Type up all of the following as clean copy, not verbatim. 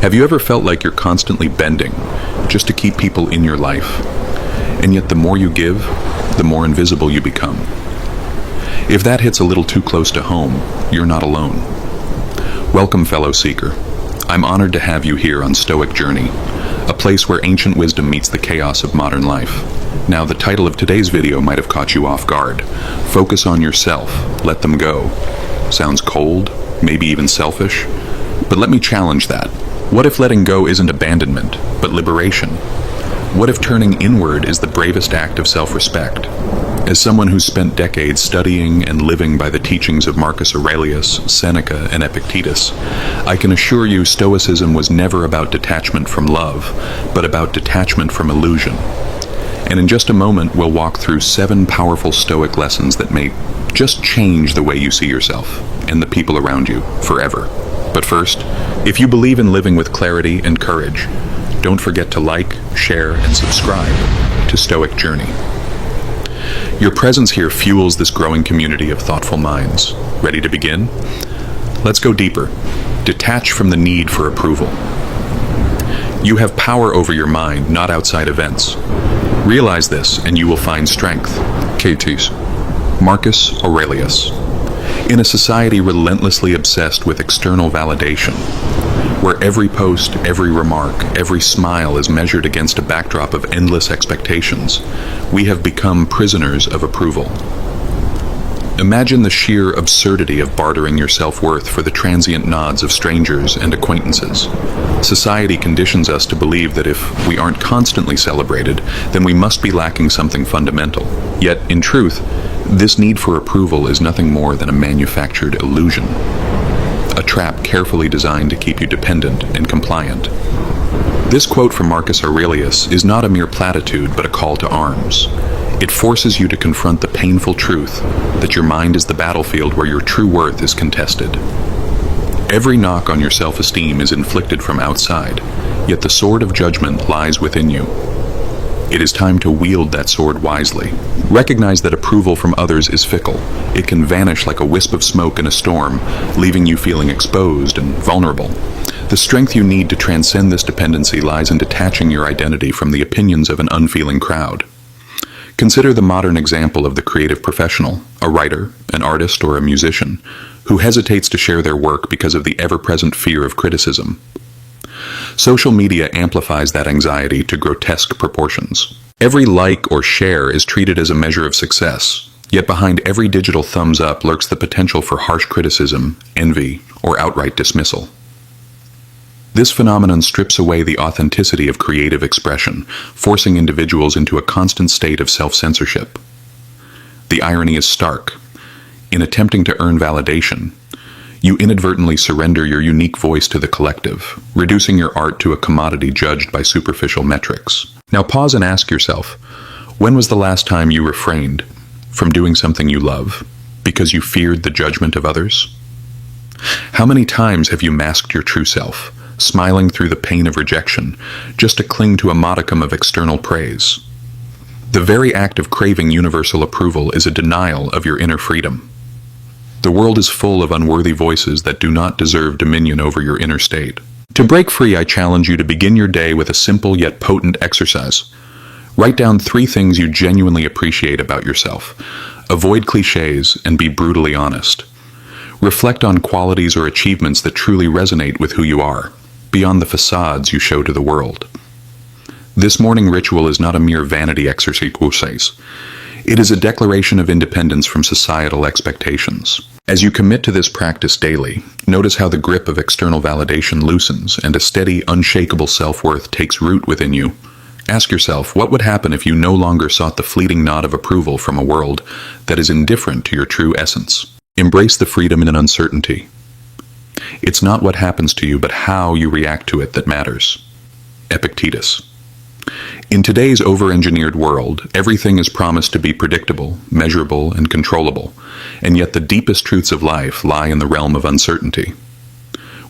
Have you ever felt like you're constantly bending just to keep people in your life? And yet the more you give, the more invisible you become. If that hits a little too close to home, you're not alone. Welcome, fellow seeker. I'm honored to have you here on Stoic Journey, a place where ancient wisdom meets the chaos of modern life. Now, the title of today's video might have caught you off guard. Focus on yourself. Let them go. Sounds cold, maybe even selfish, but let me challenge that. What if letting go isn't abandonment, but liberation? What if turning inward is the bravest act of self-respect? As someone who's spent decades studying and living by the teachings of Marcus Aurelius, Seneca, and Epictetus, I can assure you Stoicism was never about detachment from love, but about detachment from illusion. And in just a moment, we'll walk through 7 powerful Stoic lessons that may just change the way you see yourself and the people around you forever. But first, if you believe in living with clarity and courage, don't forget to like, share, and subscribe to Stoic Journey. Your presence here fuels this growing community of thoughtful minds. Ready to begin? Let's go deeper. Detach from the need for approval. You have power over your mind, not outside events. Realize this, and you will find strength. Cates. Marcus Aurelius. In a society relentlessly obsessed with external validation, where every post, every remark, every smile is measured against a backdrop of endless expectations, we have become prisoners of approval. Imagine the sheer absurdity of bartering your self-worth for the transient nods of strangers and acquaintances. Society conditions us to believe that if we aren't constantly celebrated, then we must be lacking something fundamental. Yet, in truth, this need for approval is nothing more than a manufactured illusion. A trap carefully designed to keep you dependent and compliant. This quote from Marcus Aurelius is not a mere platitude, but a call to arms. It forces you to confront the painful truth that your mind is the battlefield where your true worth is contested. Every knock on your self-esteem is inflicted from outside, yet the sword of judgment lies within you. It is time to wield that sword wisely. Recognize that approval from others is fickle. It can vanish like a wisp of smoke in a storm, leaving you feeling exposed and vulnerable. The strength you need to transcend this dependency lies in detaching your identity from the opinions of an unfeeling crowd. Consider the modern example of the creative professional, a writer, an artist, or a musician, who hesitates to share their work because of the ever-present fear of criticism. Social media amplifies that anxiety to grotesque proportions. Every like or share is treated as a measure of success, yet behind every digital thumbs up lurks the potential for harsh criticism, envy, or outright dismissal. This phenomenon strips away the authenticity of creative expression, forcing individuals into a constant state of self-censorship. The irony is stark. In attempting to earn validation, you inadvertently surrender your unique voice to the collective, reducing your art to a commodity judged by superficial metrics. Now pause and ask yourself, when was the last time you refrained from doing something you love because you feared the judgment of others? How many times have you masked your true self, smiling through the pain of rejection, just to cling to a modicum of external praise? The very act of craving universal approval is a denial of your inner freedom. The world is full of unworthy voices that do not deserve dominion over your inner state. To break free, I challenge you to begin your day with a simple yet potent exercise. Write down 3 things you genuinely appreciate about yourself. Avoid cliches and be brutally honest. Reflect on qualities or achievements that truly resonate with who you are, beyond the facades you show to the world. This morning ritual is not a mere vanity exercise. It is a declaration of independence from societal expectations. As you commit to this practice daily, notice how the grip of external validation loosens and a steady, unshakable self-worth takes root within you. Ask yourself, what would happen if you no longer sought the fleeting nod of approval from a world that is indifferent to your true essence? Embrace the freedom in an uncertainty. It's not what happens to you, but how you react to it that matters. Epictetus. In today's over-engineered world, everything is promised to be predictable, measurable, and controllable, and yet the deepest truths of life lie in the realm of uncertainty.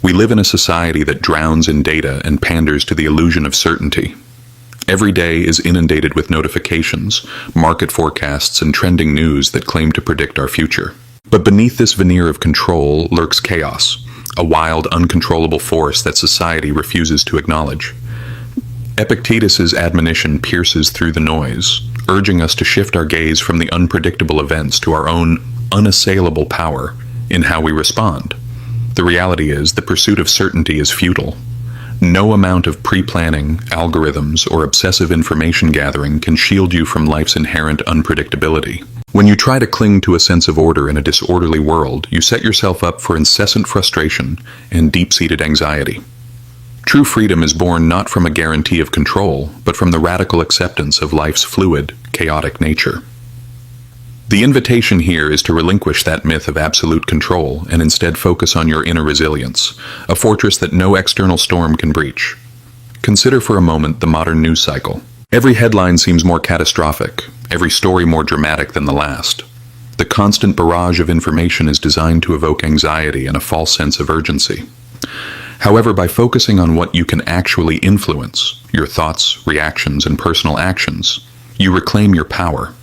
We live in a society that drowns in data and panders to the illusion of certainty. Every day is inundated with notifications, market forecasts, and trending news that claim to predict our future. But beneath this veneer of control lurks chaos, a wild, uncontrollable force that society refuses to acknowledge. Epictetus's admonition pierces through the noise, urging us to shift our gaze from the unpredictable events to our own unassailable power in how we respond. The reality is, the pursuit of certainty is futile. No amount of pre-planning, algorithms, or obsessive information gathering can shield you from life's inherent unpredictability. When you try to cling to a sense of order in a disorderly world, you set yourself up for incessant frustration and deep-seated anxiety. True freedom is born not from a guarantee of control, but from the radical acceptance of life's fluid, chaotic nature. The invitation here is to relinquish that myth of absolute control and instead focus on your inner resilience, a fortress that no external storm can breach. Consider for a moment the modern news cycle. Every headline seems more catastrophic, every story more dramatic than the last. The constant barrage of information is designed to evoke anxiety and a false sense of urgency. However, by focusing on what you can actually influence, your thoughts, reactions, and personal actions, you reclaim your power.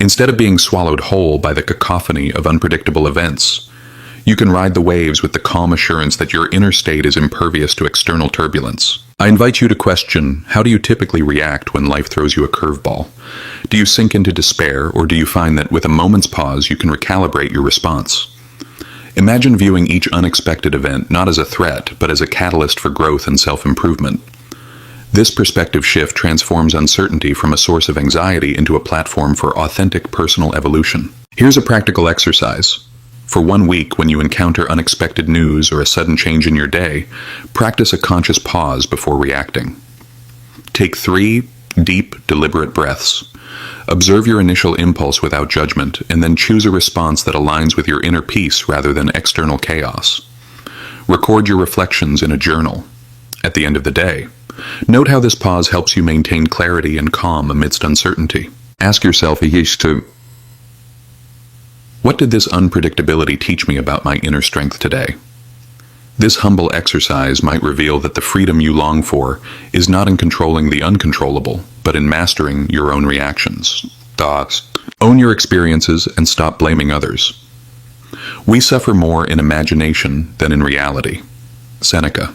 Instead of being swallowed whole by the cacophony of unpredictable events, you can ride the waves with the calm assurance that your inner state is impervious to external turbulence. I invite you to question, how do you typically react when life throws you a curveball? Do you sink into despair, or do you find that with a moment's pause you can recalibrate your response? Imagine viewing each unexpected event not as a threat, but as a catalyst for growth and self-improvement. This perspective shift transforms uncertainty from a source of anxiety into a platform for authentic personal evolution. Here's a practical exercise. For 1 week, when you encounter unexpected news or a sudden change in your day, practice a conscious pause before reacting. Take 3 deep, deliberate breaths. Observe your initial impulse without judgment, and then choose a response that aligns with your inner peace rather than external chaos. Record your reflections in a journal. At the end of the day, note how this pause helps you maintain clarity and calm amidst uncertainty. Ask yourself, what did this unpredictability teach me about my inner strength today? This humble exercise might reveal that the freedom you long for is not in controlling the uncontrollable, but in mastering your own reactions. Thoughts. Own your experiences and stop blaming others. We suffer more in imagination than in reality. Seneca.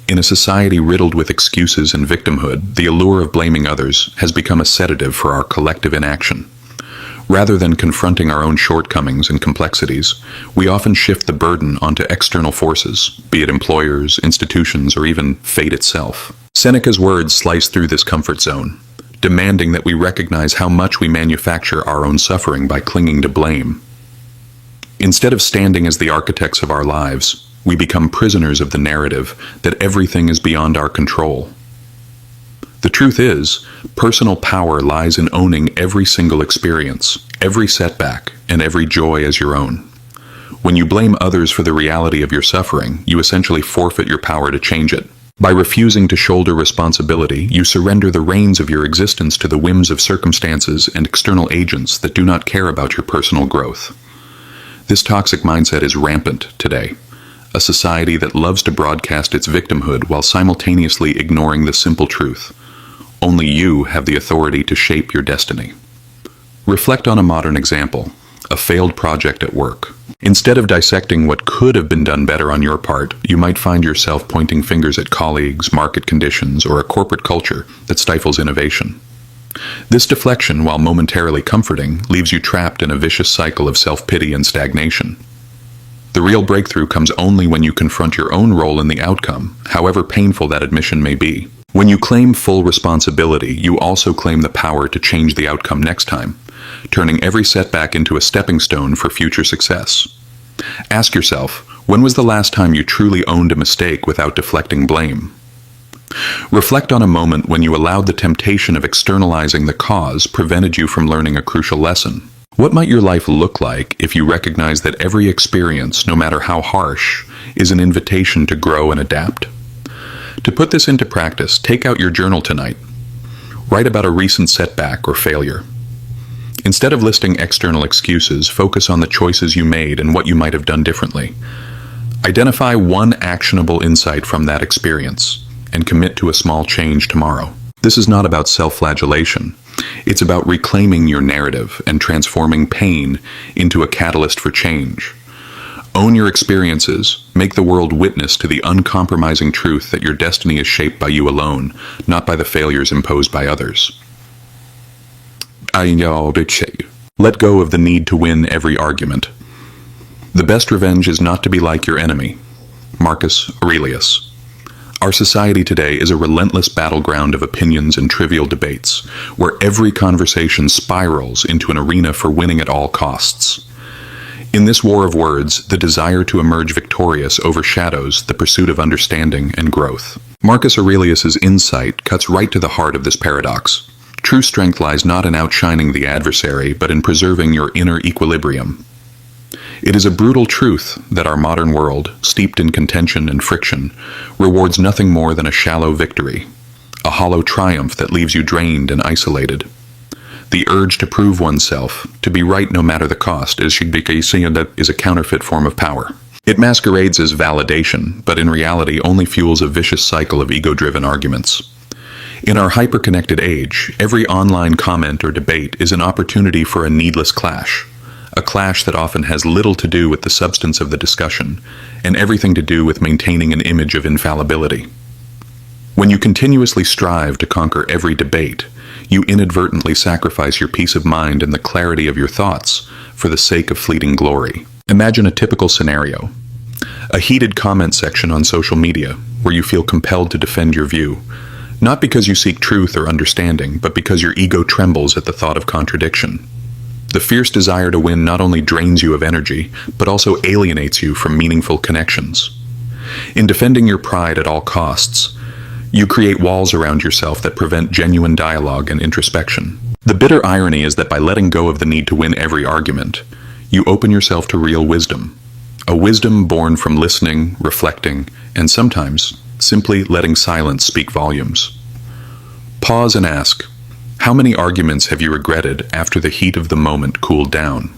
In a society riddled with excuses and victimhood, the allure of blaming others has become a sedative for our collective inaction. Rather than confronting our own shortcomings and complexities, we often shift the burden onto external forces, be it employers, institutions, or even fate itself. Seneca's words slice through this comfort zone, demanding that we recognize how much we manufacture our own suffering by clinging to blame. Instead of standing as the architects of our lives, we become prisoners of the narrative that everything is beyond our control. The truth is, personal power lies in owning every single experience, every setback, and every joy as your own. When you blame others for the reality of your suffering, you essentially forfeit your power to change it. By refusing to shoulder responsibility, you surrender the reins of your existence to the whims of circumstances and external agents that do not care about your personal growth. This toxic mindset is rampant today. A society that loves to broadcast its victimhood while simultaneously ignoring the simple truth. Only you have the authority to shape your destiny. Reflect on a modern example, a failed project at work. Instead of dissecting what could have been done better on your part, you might find yourself pointing fingers at colleagues, market conditions, or a corporate culture that stifles innovation. This deflection, while momentarily comforting, leaves you trapped in a vicious cycle of self-pity and stagnation. The real breakthrough comes only when you confront your own role in the outcome, however painful that admission may be. When you claim full responsibility, you also claim the power to change the outcome next time, turning every setback into a stepping stone for future success. Ask yourself, when was the last time you truly owned a mistake without deflecting blame? Reflect on a moment when you allowed the temptation of externalizing the cause prevented you from learning a crucial lesson. What might your life look like if you recognize that every experience, no matter how harsh, is an invitation to grow and adapt? To put this into practice, take out your journal tonight. Write about a recent setback or failure. Instead of listing external excuses, focus on the choices you made and what you might have done differently. Identify one actionable insight from that experience and commit to a small change tomorrow. This is not about self-flagellation. It's about reclaiming your narrative and transforming pain into a catalyst for change. Own your experiences. Make the world witness to the uncompromising truth that your destiny is shaped by you alone, not by the failures imposed by others. Let go of the need to win every argument. The best revenge is not to be like your enemy. Marcus Aurelius. Our society today is a relentless battleground of opinions and trivial debates, where every conversation spirals into an arena for winning at all costs. In this war of words, the desire to emerge victorious overshadows the pursuit of understanding and growth. Marcus Aurelius's insight cuts right to the heart of this paradox. True strength lies not in outshining the adversary, but in preserving your inner equilibrium. It is a brutal truth that our modern world, steeped in contention and friction, rewards nothing more than a shallow victory, a hollow triumph that leaves you drained and isolated. The urge to prove oneself, to be right no matter the cost, is a counterfeit form of power. It masquerades as validation, but in reality only fuels a vicious cycle of ego-driven arguments. In our hyper-connected age, every online comment or debate is an opportunity for a needless clash. A clash that often has little to do with the substance of the discussion, and everything to do with maintaining an image of infallibility. When you continuously strive to conquer every debate, you inadvertently sacrifice your peace of mind and the clarity of your thoughts for the sake of fleeting glory. Imagine a typical scenario. A heated comment section on social media, where you feel compelled to defend your view, not because you seek truth or understanding, but because your ego trembles at the thought of contradiction. The fierce desire to win not only drains you of energy, but also alienates you from meaningful connections. In defending your pride at all costs, you create walls around yourself that prevent genuine dialogue and introspection. The bitter irony is that by letting go of the need to win every argument, you open yourself to real wisdom. A wisdom born from listening, reflecting, and sometimes simply letting silence speak volumes. Pause and ask, how many arguments have you regretted after the heat of the moment cooled down?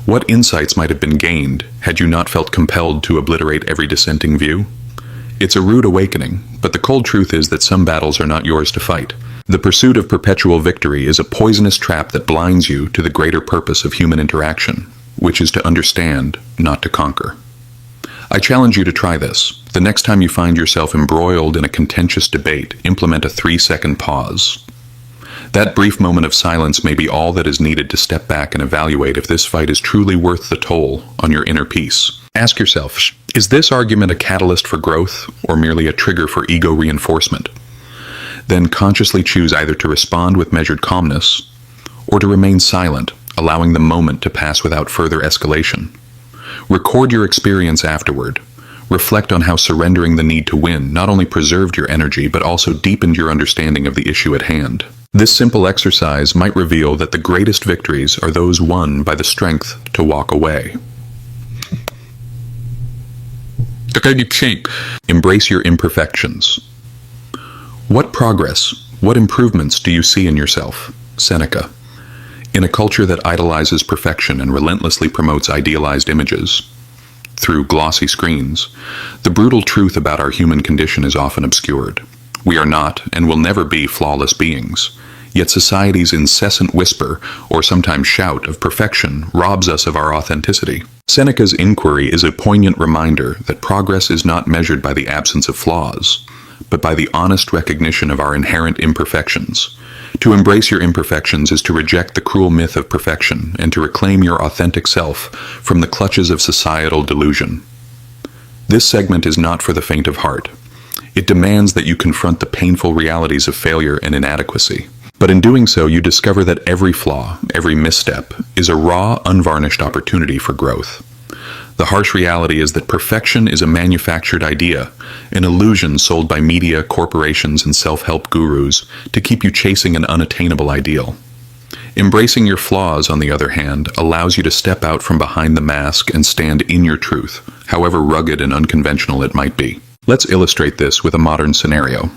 What insights might have been gained had you not felt compelled to obliterate every dissenting view? It's a rude awakening, but the cold truth is that some battles are not yours to fight. The pursuit of perpetual victory is a poisonous trap that blinds you to the greater purpose of human interaction, which is to understand, not to conquer. I challenge you to try this. The next time you find yourself embroiled in a contentious debate, implement a 3-second pause. That brief moment of silence may be all that is needed to step back and evaluate if this fight is truly worth the toll on your inner peace. Ask yourself, is this argument a catalyst for growth or merely a trigger for ego reinforcement? Then consciously choose either to respond with measured calmness or to remain silent, allowing the moment to pass without further escalation. Record your experience afterward. Reflect on how surrendering the need to win not only preserved your energy but also deepened your understanding of the issue at hand. This simple exercise might reveal that the greatest victories are those won by the strength to walk away. Embrace your imperfections. What progress, what improvements do you see in yourself? Seneca. In a culture that idolizes perfection and relentlessly promotes idealized images through glossy screens, the brutal truth about our human condition is often obscured. We are not and will never be flawless beings. Yet society's incessant whisper, or sometimes shout, of perfection robs us of our authenticity. Seneca's inquiry is a poignant reminder that progress is not measured by the absence of flaws, but by the honest recognition of our inherent imperfections. To embrace your imperfections is to reject the cruel myth of perfection and to reclaim your authentic self from the clutches of societal delusion. This segment is not for the faint of heart. It demands that you confront the painful realities of failure and inadequacy. But in doing so, you discover that every flaw, every misstep, is a raw, unvarnished opportunity for growth. The harsh reality is that perfection is a manufactured idea, an illusion sold by media, corporations, and self-help gurus to keep you chasing an unattainable ideal. Embracing your flaws, on the other hand, allows you to step out from behind the mask and stand in your truth, however rugged and unconventional it might be. Let's illustrate this with a modern scenario.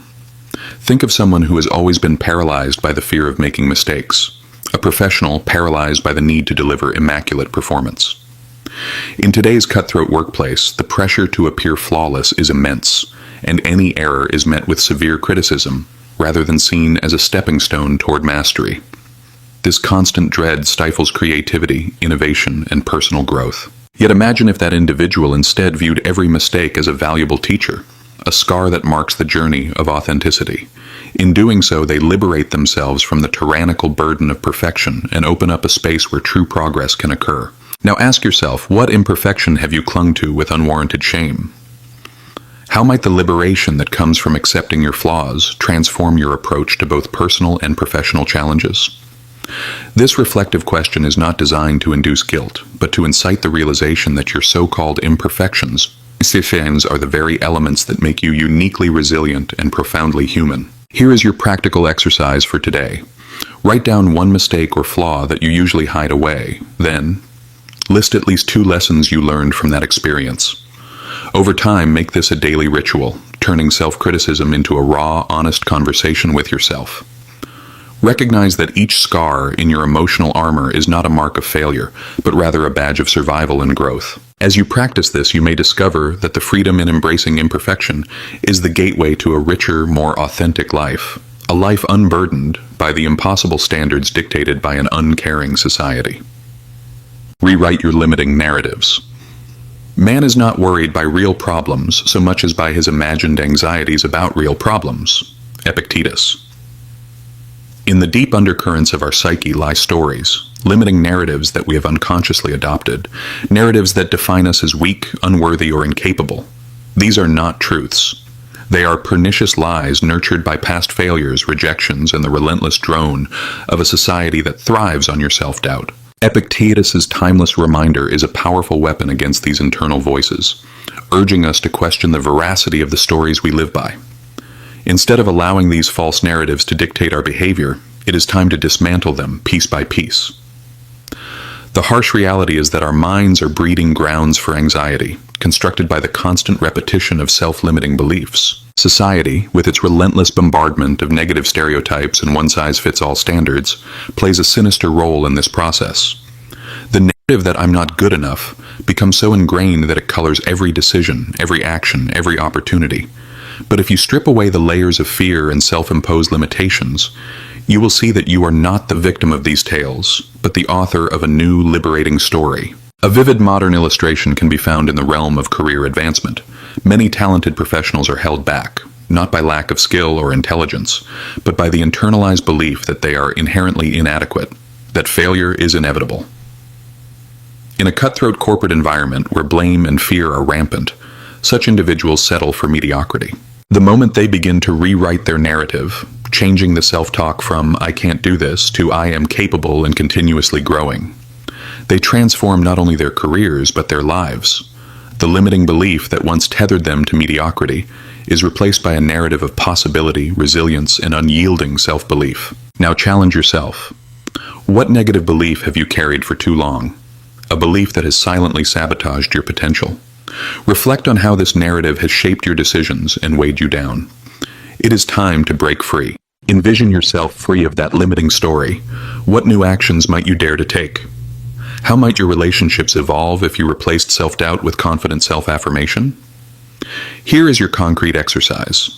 Think of someone who has always been paralyzed by the fear of making mistakes, a professional paralyzed by the need to deliver immaculate performance. In today's cutthroat workplace, the pressure to appear flawless is immense, and any error is met with severe criticism, rather than seen as a stepping stone toward mastery. This constant dread stifles creativity, innovation, and personal growth. Yet imagine if that individual instead viewed every mistake as a valuable teacher, a scar that marks the journey of authenticity. In doing so, they liberate themselves from the tyrannical burden of perfection and open up a space where true progress can occur. Now ask yourself, what imperfection have you clung to with unwarranted shame? How might the liberation that comes from accepting your flaws transform your approach to both personal and professional challenges? This reflective question is not designed to induce guilt, but to incite the realization that your so-called imperfections are the very elements that make you uniquely resilient and profoundly human. Here is your practical exercise for today. Write down one mistake or flaw that you usually hide away. Then, list at least 2 lessons you learned from that experience. Over time, make this a daily ritual, turning self-criticism into a raw, honest conversation with yourself. Recognize that each scar in your emotional armor is not a mark of failure, but rather a badge of survival and growth. As you practice this, you may discover that the freedom in embracing imperfection is the gateway to a richer, more authentic life, a life unburdened by the impossible standards dictated by an uncaring society. Rewrite your limiting narratives. Man is not worried by real problems so much as by his imagined anxieties about real problems. Epictetus. In the deep undercurrents of our psyche lie stories, limiting narratives that we have unconsciously adopted, narratives that define us as weak, unworthy, or incapable. These are not truths. They are pernicious lies nurtured by past failures, rejections, and the relentless drone of a society that thrives on your self-doubt. Epictetus's timeless reminder is a powerful weapon against these internal voices, urging us to question the veracity of the stories we live by. Instead of allowing these false narratives to dictate our behavior, it is time to dismantle them piece by piece. The harsh reality is that our minds are breeding grounds for anxiety, constructed by the constant repetition of self-limiting beliefs. Society, with its relentless bombardment of negative stereotypes and one-size-fits-all standards, plays a sinister role in this process. The narrative that I'm not good enough becomes so ingrained that it colors every decision, every action, every opportunity. But if you strip away the layers of fear and self-imposed limitations, you will see that you are not the victim of these tales, but the author of a new, liberating story. A vivid modern illustration can be found in the realm of career advancement. Many talented professionals are held back, not by lack of skill or intelligence, but by the internalized belief that they are inherently inadequate, that failure is inevitable. In a cutthroat corporate environment where blame and fear are rampant, such individuals settle for mediocrity. The moment they begin to rewrite their narrative, changing the self-talk from "I can't do this" to "I am capable and continuously growing," they transform not only their careers but their lives. The limiting belief that once tethered them to mediocrity is replaced by a narrative of possibility, resilience, and unyielding self-belief. Now challenge yourself. What negative belief have you carried for too long? A belief that has silently sabotaged your potential. Reflect on how this narrative has shaped your decisions and weighed you down. It is time to break free. Envision yourself free of that limiting story. What new actions might you dare to take? How might your relationships evolve if you replaced self-doubt with confident self-affirmation? Here is your concrete exercise.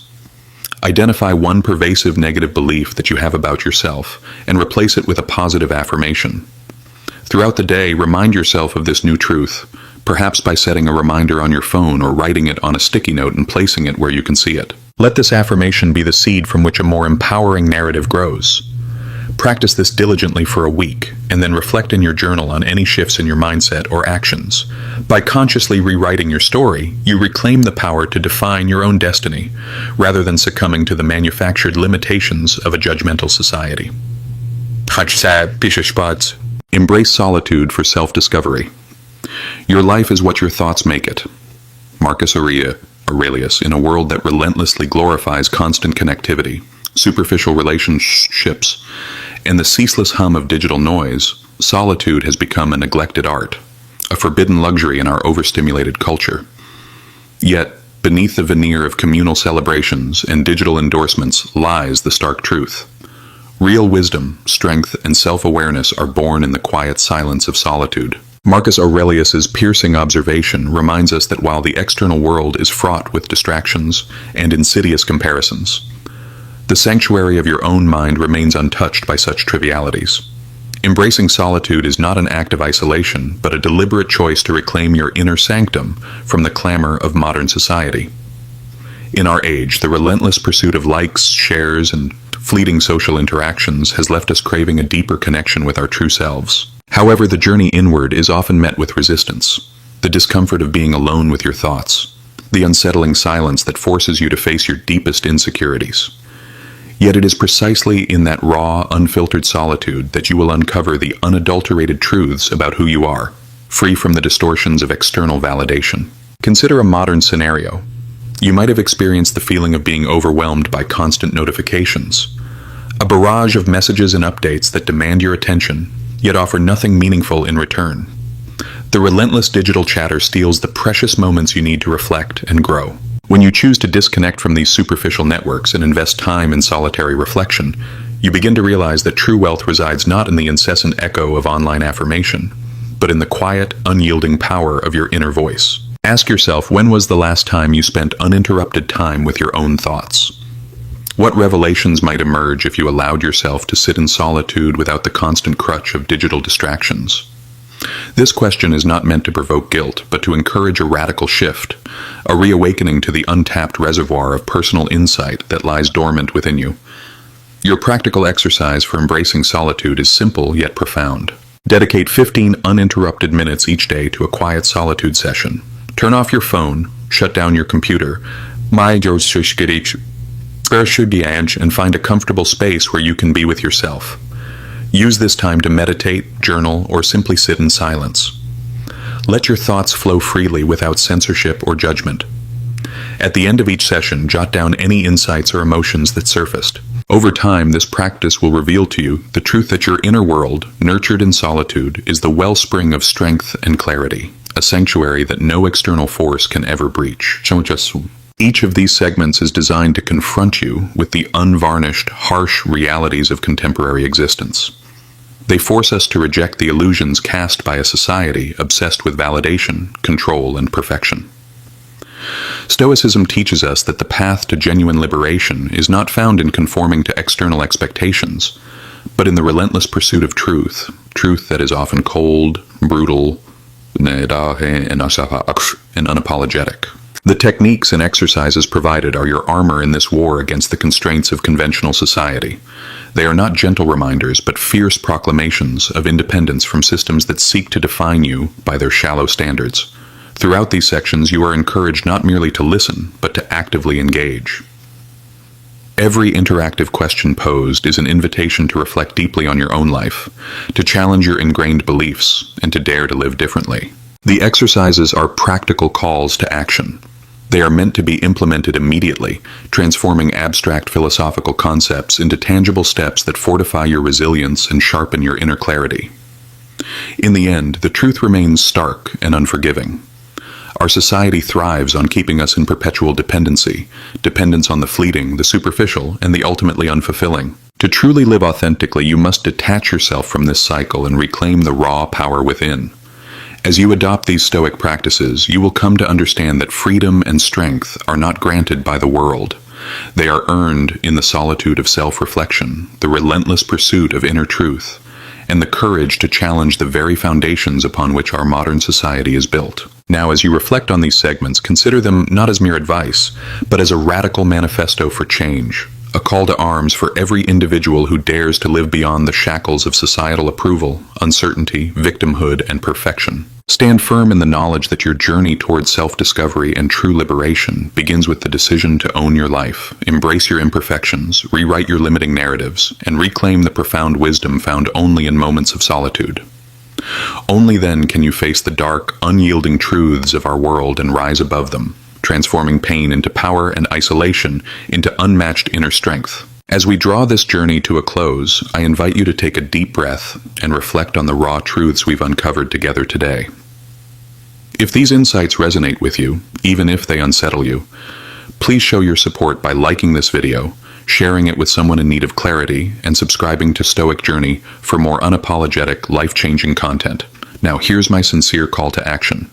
Identify one pervasive negative belief that you have about yourself and replace it with a positive affirmation. Throughout the day, remind yourself of this new truth, perhaps by setting a reminder on your phone or writing it on a sticky note and placing it where you can see it. Let this affirmation be the seed from which a more empowering narrative grows. Practice this diligently for a week, and then reflect in your journal on any shifts in your mindset or actions. By consciously rewriting your story, you reclaim the power to define your own destiny, rather than succumbing to the manufactured limitations of a judgmental society. Embrace solitude for self-discovery. Your life is what your thoughts make it. Marcus Aurelius, in a world that relentlessly glorifies constant connectivity, superficial relationships, and the ceaseless hum of digital noise, solitude has become a neglected art, a forbidden luxury in our overstimulated culture. Yet, beneath the veneer of communal celebrations and digital endorsements lies the stark truth. Real wisdom, strength, and self-awareness are born in the quiet silence of solitude. Marcus Aurelius's piercing observation reminds us that while the external world is fraught with distractions and insidious comparisons, the sanctuary of your own mind remains untouched by such trivialities. Embracing solitude is not an act of isolation, but a deliberate choice to reclaim your inner sanctum from the clamor of modern society. In our age, the relentless pursuit of likes, shares, and fleeting social interactions has left us craving a deeper connection with our true selves. However, the journey inward is often met with resistance. The discomfort of being alone with your thoughts, the unsettling silence that forces you to face your deepest insecurities. Yet it is precisely in that raw, unfiltered solitude that you will uncover the unadulterated truths about who you are, free from the distortions of external validation. Consider a modern scenario. You might have experienced the feeling of being overwhelmed by constant notifications, a barrage of messages and updates that demand your attention, yet offer nothing meaningful in return. The relentless digital chatter steals the precious moments you need to reflect and grow. When you choose to disconnect from these superficial networks and invest time in solitary reflection, you begin to realize that true wealth resides not in the incessant echo of online affirmation, but in the quiet, unyielding power of your inner voice. Ask yourself, when was the last time you spent uninterrupted time with your own thoughts? What revelations might emerge if you allowed yourself to sit in solitude without the constant crutch of digital distractions? This question is not meant to provoke guilt, but to encourage a radical shift, a reawakening to the untapped reservoir of personal insight that lies dormant within you. Your practical exercise for embracing solitude is simple yet profound. Dedicate 15 uninterrupted minutes each day to a quiet solitude session. Turn off your phone, shut down your computer, and find a comfortable space where you can be with yourself. Use this time to meditate, journal, or simply sit in silence. Let your thoughts flow freely without censorship or judgment. At the end of each session, jot down any insights or emotions that surfaced. Over time, this practice will reveal to you the truth that your inner world, nurtured in solitude, is the wellspring of strength and clarity, a sanctuary that no external force can ever breach. Each of these segments is designed to confront you with the unvarnished, harsh realities of contemporary existence. They force us to reject the illusions cast by a society obsessed with validation, control, and perfection. Stoicism teaches us that the path to genuine liberation is not found in conforming to external expectations, but in the relentless pursuit of truth that is often cold, brutal, and unapologetic. The techniques and exercises provided are your armor in this war against the constraints of conventional society. They are not gentle reminders, but fierce proclamations of independence from systems that seek to define you by their shallow standards. Throughout these sections, you are encouraged not merely to listen, but to actively engage. Every interactive question posed is an invitation to reflect deeply on your own life, to challenge your ingrained beliefs, and to dare to live differently. The exercises are practical calls to action. They are meant to be implemented immediately, transforming abstract philosophical concepts into tangible steps that fortify your resilience and sharpen your inner clarity. In the end, the truth remains stark and unforgiving. Our society thrives on keeping us in perpetual dependence on the fleeting, the superficial, and the ultimately unfulfilling. To truly live authentically, you must detach yourself from this cycle and reclaim the raw power within. As you adopt these Stoic practices, you will come to understand that freedom and strength are not granted by the world. They are earned in the solitude of self-reflection, the relentless pursuit of inner truth, and the courage to challenge the very foundations upon which our modern society is built. Now, as you reflect on these segments, consider them not as mere advice, but as a radical manifesto for change, a call to arms for every individual who dares to live beyond the shackles of societal approval, uncertainty, victimhood, and perfection. Stand firm in the knowledge that your journey towards self-discovery and true liberation begins with the decision to own your life, embrace your imperfections, rewrite your limiting narratives, and reclaim the profound wisdom found only in moments of solitude. Only then can you face the dark, unyielding truths of our world and rise above them, transforming pain into power and isolation into unmatched inner strength. As we draw this journey to a close, I invite you to take a deep breath and reflect on the raw truths we've uncovered together today. If these insights resonate with you, even if they unsettle you, please show your support by liking this video, sharing it with someone in need of clarity, and subscribing to Stoic Journey for more unapologetic, life-changing content. Now, here's my sincere call to action.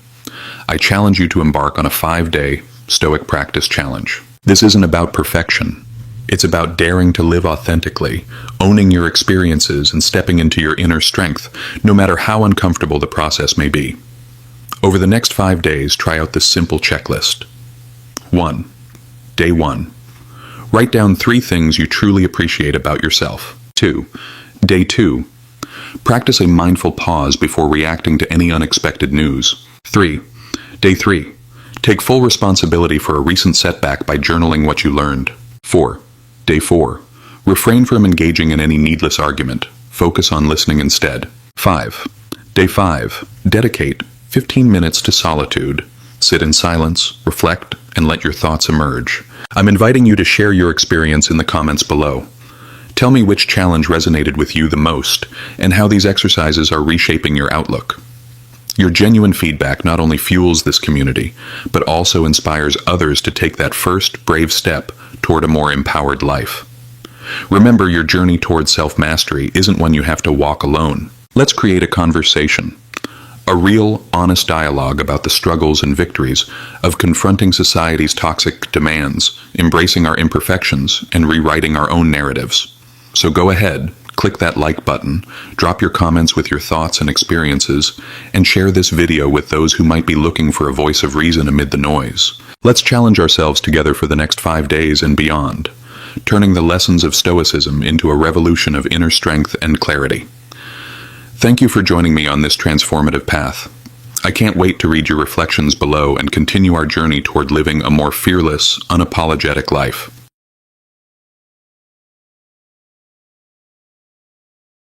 I challenge you to embark on a 5-day Stoic practice challenge. This isn't about perfection. It's about daring to live authentically, owning your experiences, and stepping into your inner strength, no matter how uncomfortable the process may be. Over the next 5 days, try out this simple checklist. 1. Day 1. Write down 3 things you truly appreciate about yourself. 2. Day 2. Practice a mindful pause before reacting to any unexpected news. 3. Day 3. Take full responsibility for a recent setback by journaling what you learned. 4. Day 4. Refrain from engaging in any needless argument. Focus on listening instead. 5. Day 5. Dedicate 15 minutes to solitude. Sit in silence, reflect, and let your thoughts emerge. I'm inviting you to share your experience in the comments below. Tell me which challenge resonated with you the most, and how these exercises are reshaping your outlook. Your genuine feedback not only fuels this community, but also inspires others to take that first brave step toward a more empowered life. Remember, your journey toward self-mastery isn't one you have to walk alone. Let's create a conversation. A real, honest dialogue about the struggles and victories of confronting society's toxic demands, embracing our imperfections, and rewriting our own narratives. So go ahead, click that like button, drop your comments with your thoughts and experiences, and share this video with those who might be looking for a voice of reason amid the noise. Let's challenge ourselves together for the next 5 days and beyond, turning the lessons of Stoicism into a revolution of inner strength and clarity. Thank you for joining me on this transformative path. I can't wait to read your reflections below and continue our journey toward living a more fearless, unapologetic life.